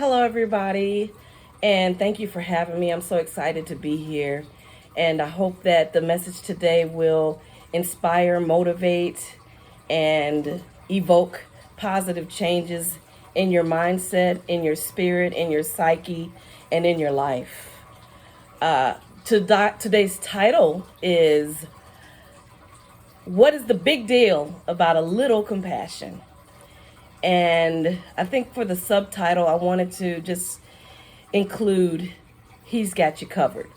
Hello, everybody, and thank you for having me. I'm so excited to be here, and I hope that the message today will inspire, motivate, and evoke positive changes in your mindset, in your spirit, in your psyche, and in your life. Today's title is What is the Big Deal About a Little Compassion? And I think for the subtitle, I wanted to just include He's Got You Covered.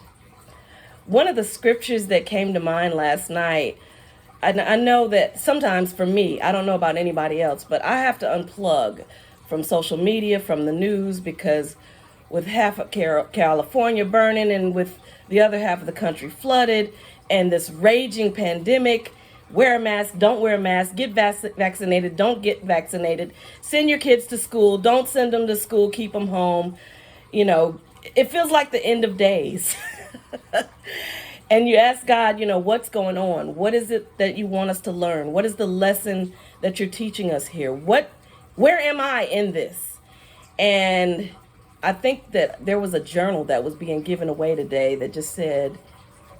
One of the scriptures that came to mind last night, I know that sometimes for me, I don't know about anybody else, but I have to unplug from social media, from the news, because with half of California burning and with the other half of the country flooded and this raging pandemic, wear a mask, don't wear a mask, get vaccinated, don't get vaccinated, send your kids to school, don't send them to school, keep them home. You know, it feels like the end of days. And you ask God, what's going on? What is it that you want us to learn? What is the lesson that you're teaching us here? Where am I in this? And I think that there was a journal that was being given away today that just said,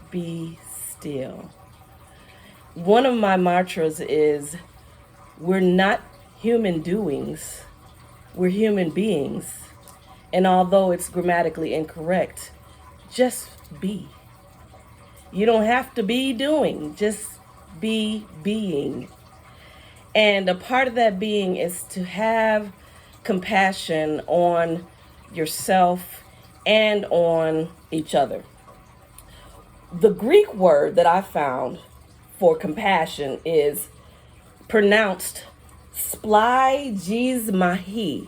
be still. One of my mantras is, we're not human doings, we're human beings. And although it's grammatically incorrect, just be. You don't have to be doing, just be being. And a part of that being is to have compassion on yourself and on each other. The Greek word that I found for compassion is pronounced splygizmahi.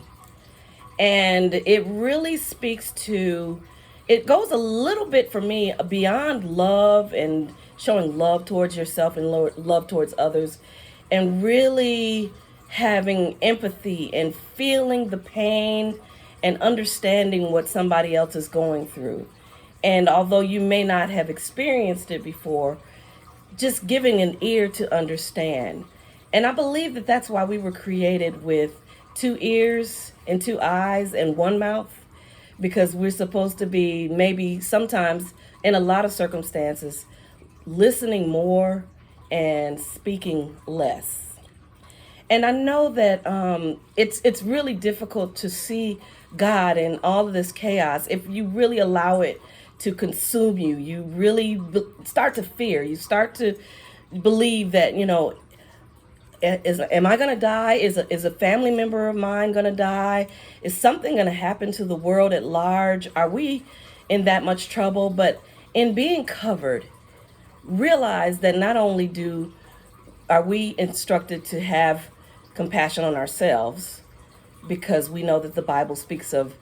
And it really speaks to, it goes a little bit for me beyond love and showing love towards yourself and love towards others, and really having empathy and feeling the pain and understanding what somebody else is going through. And although you may not have experienced it before, just giving an ear to understand. And I believe that that's why we were created with two ears and two eyes and one mouth, because we're supposed to be, maybe sometimes in a lot of circumstances, listening more and speaking less. And I know that it's really difficult to see God in all of this chaos if you really allow it to consume you. You really start to fear. You start to believe that, am I going to die? Is a family member of mine going to die? Is something going to happen to the world at large? Are we in that much trouble? But in being covered, realize that not only are we instructed to have compassion on ourselves, because we know that the Bible speaks of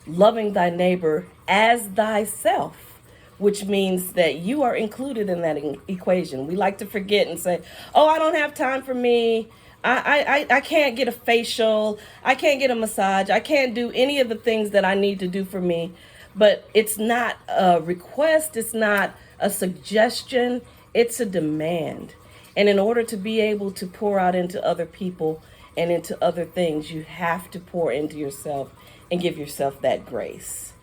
loving thy neighbor as thyself, which means that you are included in that equation. We like to forget and say, oh, I don't have time for me. I can't get a facial. I can't get a massage. I can't do any of the things that I need to do for me. But it's not a request. It's not a suggestion. It's a demand. And in order to be able to pour out into other people and into other things, you have to pour into yourself and give yourself that grace.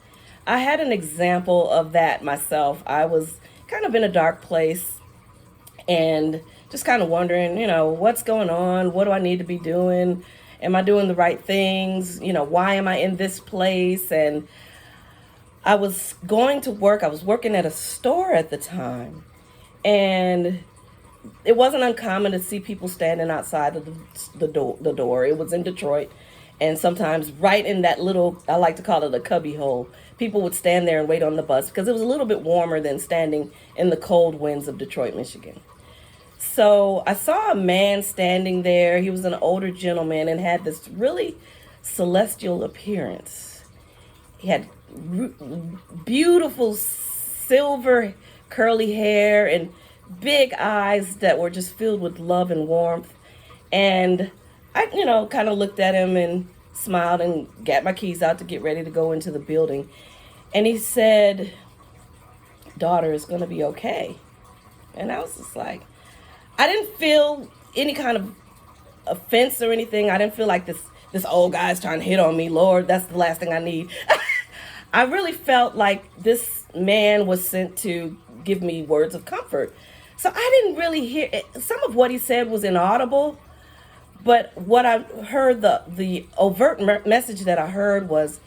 I had an example of that myself. I was kind of in a dark place and just kind of wondering, what's going on? What do I need to be doing? Am I doing the right things? Why am I in this place? And I was going to work. I was working at a store at the time, and it wasn't uncommon to see people standing outside of the door. It was in Detroit. And sometimes right in that little, I like to call it a cubby hole, people would stand there and wait on the bus because it was a little bit warmer than standing in the cold winds of Detroit, Michigan. So I saw a man standing there. He was an older gentleman and had this really celestial appearance. He had beautiful silver curly hair and big eyes that were just filled with love and warmth. And I, kind of looked at him and smiled and got my keys out to get ready to go into the building. And he said, daughter, it's going to be okay. And I was just like, I didn't feel any kind of offense or anything. I didn't feel like this this old guy's trying to hit on me. Lord, that's the last thing I need. I really felt like this man was sent to give me words of comfort. So I didn't really hear it. Some of what he said was inaudible, but what I heard, the overt message that I heard was,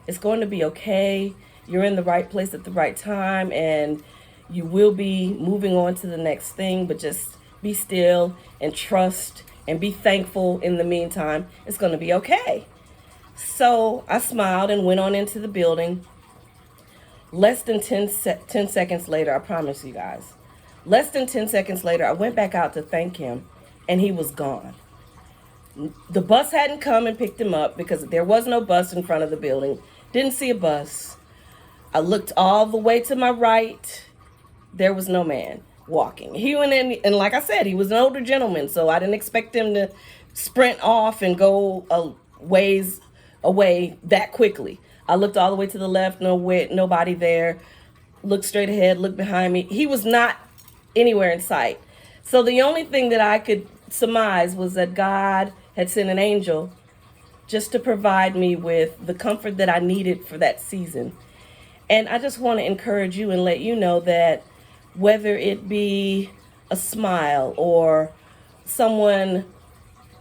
it's going to be okay. You're in the right place at the right time, and you will be moving on to the next thing, but just be still and trust and be thankful in the meantime. It's going to be okay. So I smiled and went on into the building. Less than 10 seconds later, I promise you guys, less than 10 seconds later, I went back out to thank him, and he was gone. The bus hadn't come and picked him up because there was no bus in front of the building. Didn't see a bus. I looked all the way to my right. There was no man walking. He went in, and like I said, he was an older gentleman, so I didn't expect him to sprint off and go a ways away that quickly. I looked all the way to the left, nobody there. Looked straight ahead, looked behind me. He was not anywhere in sight. So the only thing that I could surmise was that God had sent an angel just to provide me with the comfort that I needed for that season. And I just want to encourage you and let you know that whether it be a smile or someone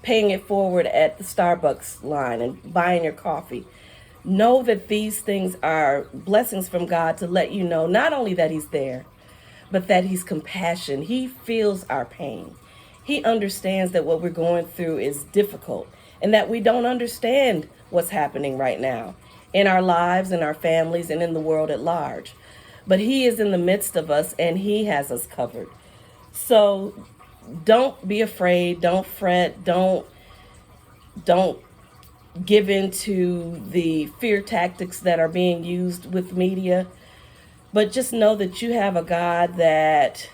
paying it forward at the Starbucks line and buying your coffee, know that these things are blessings from God to let you know not only that he's there, but that he's compassionate. He feels our pain. He understands that what we're going through is difficult and that we don't understand what's happening right now in our lives, in our families, and in the world at large. But he is in the midst of us, and he has us covered. So don't be afraid. Don't fret. Don't give in to the fear tactics that are being used with media. But just know that you have a God that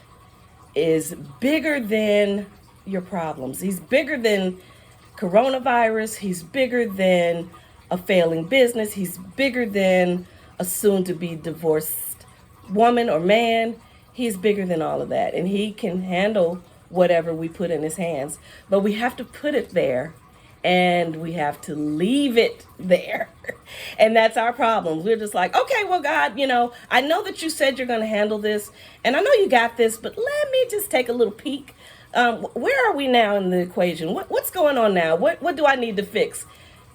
is bigger than your problems. He's bigger than coronavirus. He's bigger than a failing business. He's bigger than a soon-to-be divorced woman or man. He's bigger than all of that. And he can handle whatever we put in his hands. But we have to put it there. And we have to leave it there. And that's our problem. We're just like, okay, well, God, I know that you said you're going to handle this. And I know you got this, but let me just take a little peek. Where are we now in the equation? What's going on now? What do I need to fix?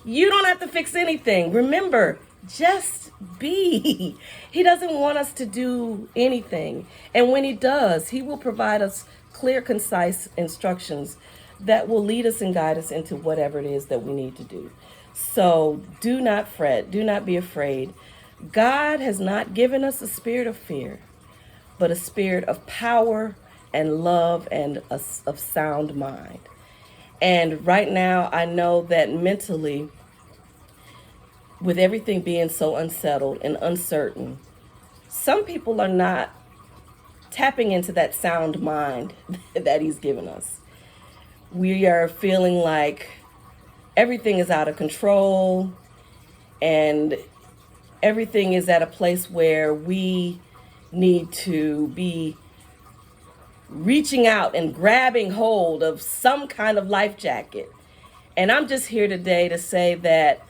You don't have to fix anything. Remember, just be. He doesn't want us to do anything. And when he does, he will provide us clear, concise instructions that will lead us and guide us into whatever it is that we need to do. So do not fret. Do not be afraid. God has not given us a spirit of fear, but a spirit of power and love and of sound mind. And right now, I know that mentally, with everything being so unsettled and uncertain, some people are not tapping into that sound mind that he's given us. We are feeling like everything is out of control and everything is at a place where we need to be reaching out and grabbing hold of some kind of life jacket. And I'm just here today to say that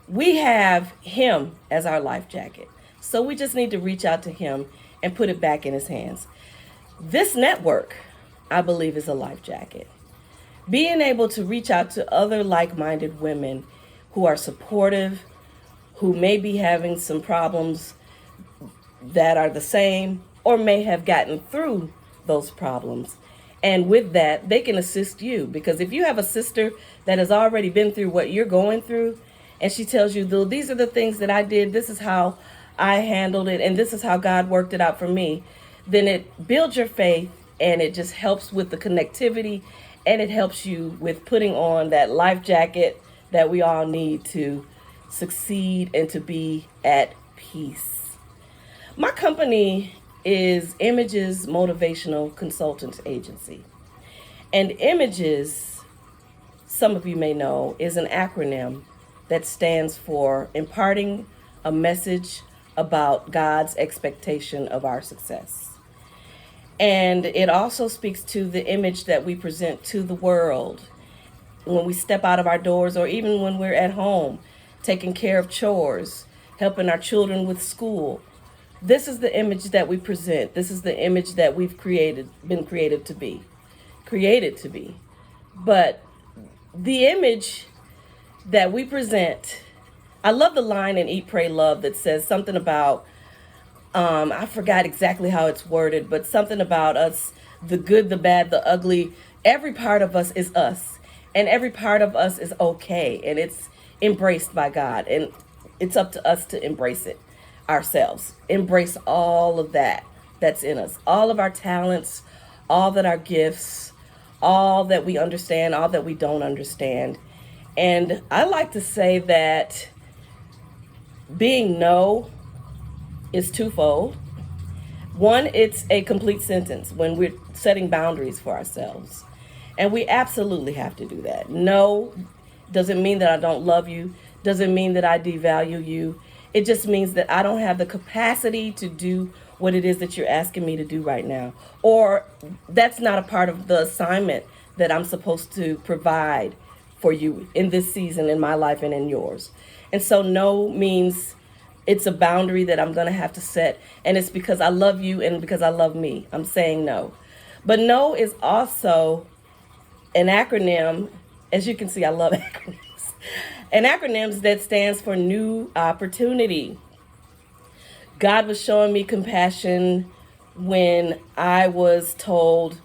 we have him as our life jacket. So we just need to reach out to him and put it back in his hands. This network, I believe, is a life jacket. Being able to reach out to other like-minded women who are supportive, who may be having some problems that are the same or may have gotten through those problems. And with that, they can assist you. Because if you have a sister that has already been through what you're going through, and she tells you, these are the things that I did, this is how I handled it, and this is how God worked it out for me, then it builds your faith, and it just helps with the connectivity, and it helps you with putting on that life jacket that we all need to succeed and to be at peace. My company is Images Motivational Consultants Agency. And Images, some of you may know, is an acronym that stands for imparting a message about God's expectation of our success. And it also speaks to the image that we present to the world when we step out of our doors, or even when we're at home, taking care of chores, helping our children with school. This is the image that we present. This is the image that we've been created to be. But the image that we present, I love the line in Eat, Pray, Love that says something about, I forgot exactly how it's worded, but something about us, the good, the bad, the ugly. Every part of us is us, and every part of us is okay, and it's embraced by God, and it's up to us to embrace it ourselves. Embrace all of that that's in us, all of our talents, all that our gifts, all that we understand, all that we don't understand. And I like to say that being no is twofold. One, it's a complete sentence when we're setting boundaries for ourselves. And we absolutely have to do that. No doesn't mean that I don't love you, doesn't mean that I devalue you. It just means that I don't have the capacity to do what it is that you're asking me to do right now. Or that's not a part of the assignment that I'm supposed to provide for you in this season in my life and in yours. And so no means it's a boundary that I'm going to have to set. And it's because I love you and because I love me. I'm saying no. But no is also an acronym. As you can see, I love acronyms. An acronym that stands for new opportunity. God was showing me compassion when I was told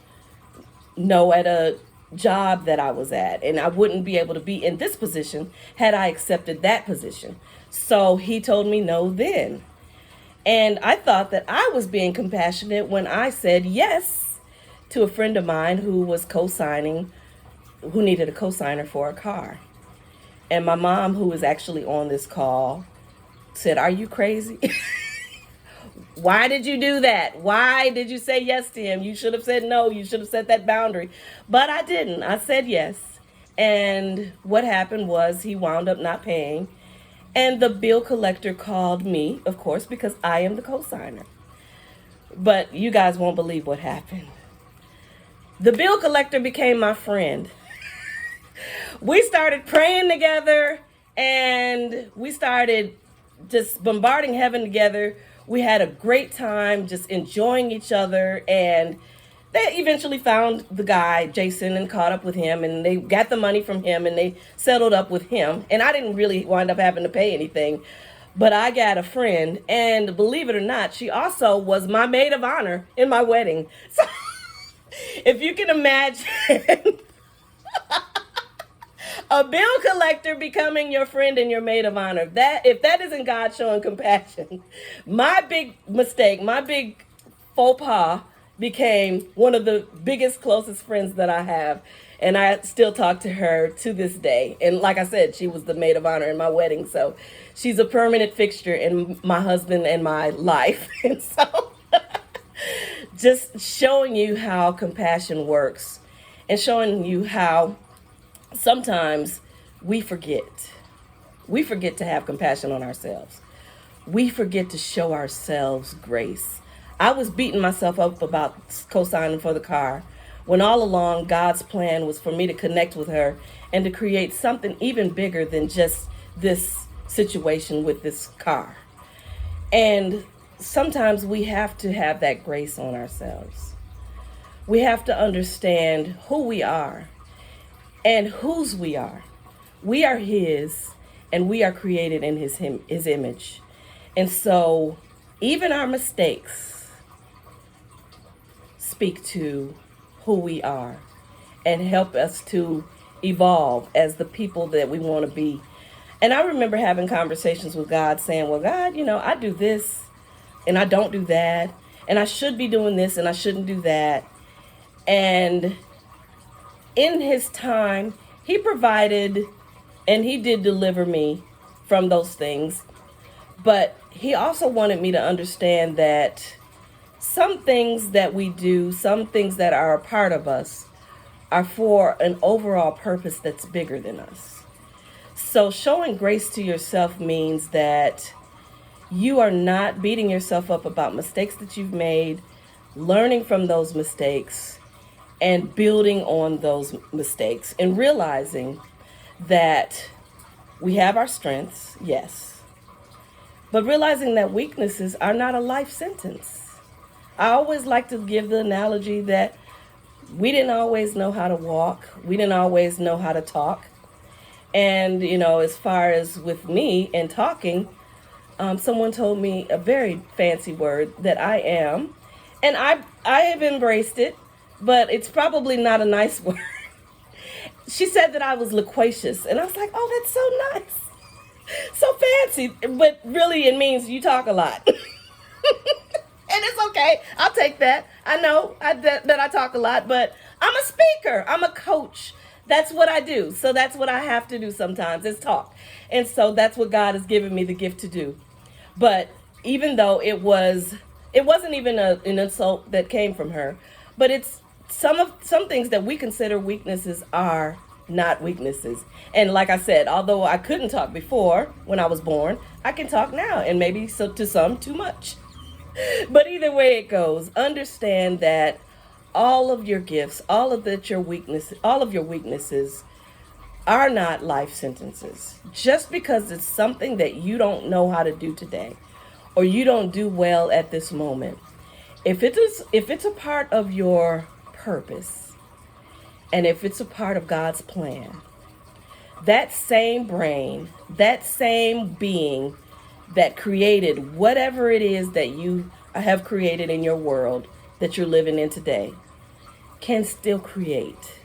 no at a job that I was at, and I wouldn't be able to be in this position had I accepted that position. So he told me no then. And I thought that I was being compassionate when I said yes to a friend of mine who was who needed a co-signer for a car. And my mom, who was actually on this call, said, "Are you crazy? Why did you do that? Why did you say yes to him? You should have said no. You should have set that boundary." But I didn't. I said yes. And what happened was he wound up not paying. And the bill collector called me, of course, because I am the co-signer. But you guys won't believe what happened. The bill collector became my friend. We started praying together, and we started just bombarding heaven together. We had a great time just enjoying each other, and they eventually found the guy, Jason, and caught up with him, and they got the money from him, and they settled up with him. And I didn't really wind up having to pay anything, but I got a friend, and believe it or not, she also was my maid of honor in my wedding. So if you can imagine a bill collector becoming your friend and your maid of honor. If that isn't God showing compassion, my big mistake, my big faux pas became one of the biggest, closest friends that I have. And I still talk to her to this day. And like I said, she was the maid of honor in my wedding. So she's a permanent fixture in my husband and my life. And so just showing you how compassion works and showing you how sometimes we forget. We forget to have compassion on ourselves. We forget to show ourselves grace. I was beating myself up about co-signing for the car when all along God's plan was for me to connect with her and to create something even bigger than just this situation with this car. And sometimes we have to have that grace on ourselves. We have to understand who we are and whose we are. We are his, and we are created in his image. And so even our mistakes speak to who we are and help us to evolve as the people that we want to be. And I remember having conversations with God saying, well, God, I do this and I don't do that, and I should be doing this and I shouldn't do that. And in his time, he provided and he did deliver me from those things. But he also wanted me to understand that some things that we do, some things that are a part of us, are for an overall purpose that's bigger than us. So showing grace to yourself means that you are not beating yourself up about mistakes that you've made, learning from those mistakes, and building on those mistakes and realizing that we have our strengths, yes, but realizing that weaknesses are not a life sentence. I always like to give the analogy that we didn't always know how to walk, we didn't always know how to talk. And, as far as with me and talking, someone told me a very fancy word that I am, and I have embraced it, but it's probably not a nice word. She said that I was loquacious, and I was like, oh, that's so nice, so fancy, but really it means you talk a lot. And it's okay. I'll take that. I know that I talk a lot, but I'm a speaker. I'm a coach. That's what I do. So that's what I have to do sometimes is talk. And so that's what God has given me the gift to do. But even though it wasn't even an insult that came from her, but it's some things that we consider weaknesses are not weaknesses. And like I said, although I couldn't talk before when I was born, I can talk now, and maybe so to some too much. But either way it goes, understand that all of your gifts, all of your weaknesses are not life sentences. Just because it's something that you don't know how to do today, or you don't do well at this moment, if it's a part of your purpose, and if it's a part of God's plan, that same brain, that same being that created whatever it is that you have created in your world that you're living in today can still create.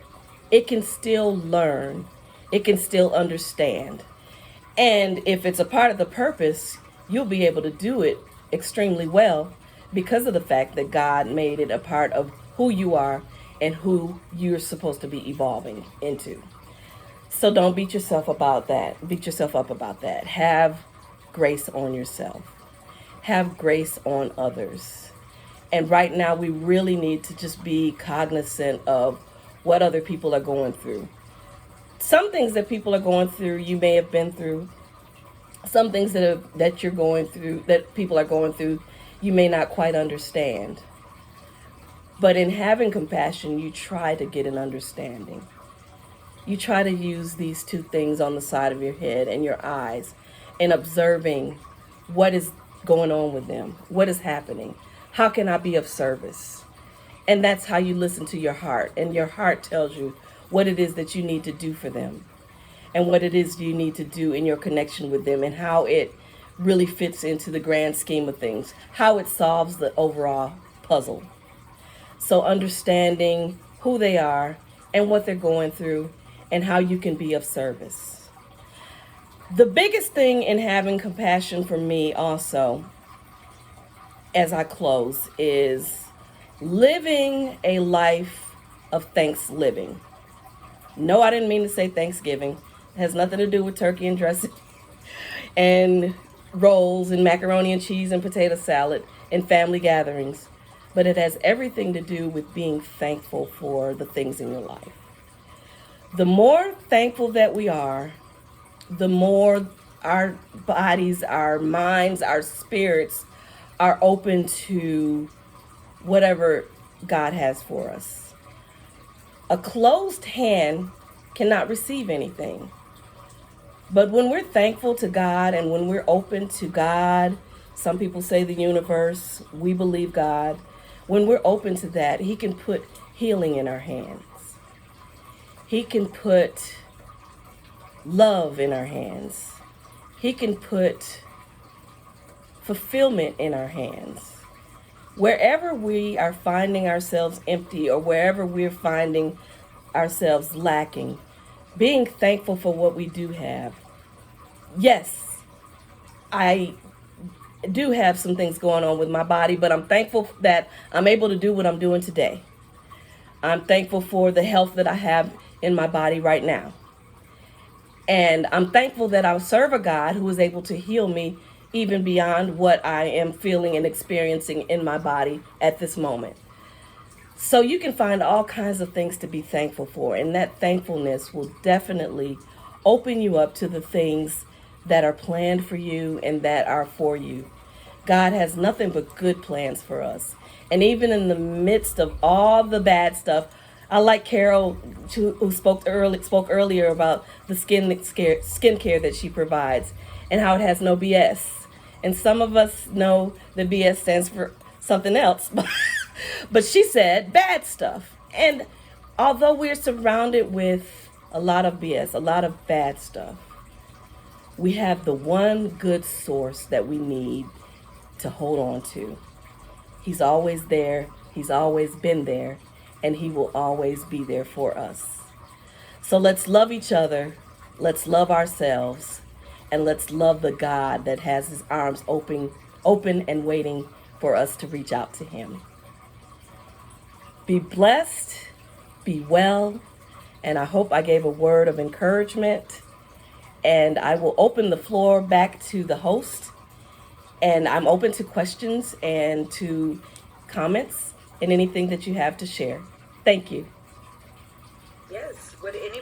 It can still learn. It can still understand. And if it's a part of the purpose, you'll be able to do it extremely well because of the fact that God made it a part of who you are and who you're supposed to be evolving into. So don't beat yourself about that. Beat yourself up about that. Have grace on yourself. Have grace on others. And right now we really need to just be cognizant of what other people are going through. Some things that people are going through, you may have been through. Some things that you're going through, that people are going through, you may not quite understand. But in having compassion, you try to get an understanding. You try to use these two things on the side of your head and your eyes and observing what is going on with them, what is happening, how can I be of service? And that's how you listen to your heart, and your heart tells you what it is that you need to do for them and what it is you need to do in your connection with them and how it really fits into the grand scheme of things, how it solves the overall puzzle. So understanding who they are and what they're going through and how you can be of service. The biggest thing in having compassion for me also, as I close, is living a life of thanksgiving. No, I didn't mean to say Thanksgiving. It has nothing to do with turkey and dressing and rolls and macaroni and cheese and potato salad and family gatherings. But it has everything to do with being thankful for the things in your life. The more thankful that we are, the more our bodies, our minds, our spirits are open to whatever God has for us. A closed hand cannot receive anything. But when we're thankful to God and when we're open to God, some people say the universe, we believe God. When we're open to that, He can put healing in our hands. He can put love in our hands. He can put fulfillment in our hands. Wherever we are finding ourselves empty or wherever we're finding ourselves lacking, being thankful for what we do have. Yes, I do have some things going on with my body, but I'm thankful that I'm able to do what I'm doing today. I'm thankful for the health that I have in my body right now. And I'm thankful that I serve a God who is able to heal me even beyond what I am feeling and experiencing in my body at this moment. So you can find all kinds of things to be thankful for, and that thankfulness will definitely open you up to the things that are planned for you and that are for you. God has nothing but good plans for us. And even in the midst of all the bad stuff, I like Carol, who spoke earlier about the skincare that she provides and how it has no BS. And some of us know the BS stands for something else, but she said bad stuff. And although we're surrounded with a lot of BS, a lot of bad stuff, we have the one good source that we need to hold on to. He's always there, he's always been there, and he will always be there for us. So let's love each other, let's love ourselves, and let's love the God that has his arms open and waiting for us to reach out to him. Be blessed, be well, and I hope I gave a word of encouragement. And I will open the floor back to the host. And I'm open to questions and to comments and anything that you have to share. Thank you. Yes. Would anybody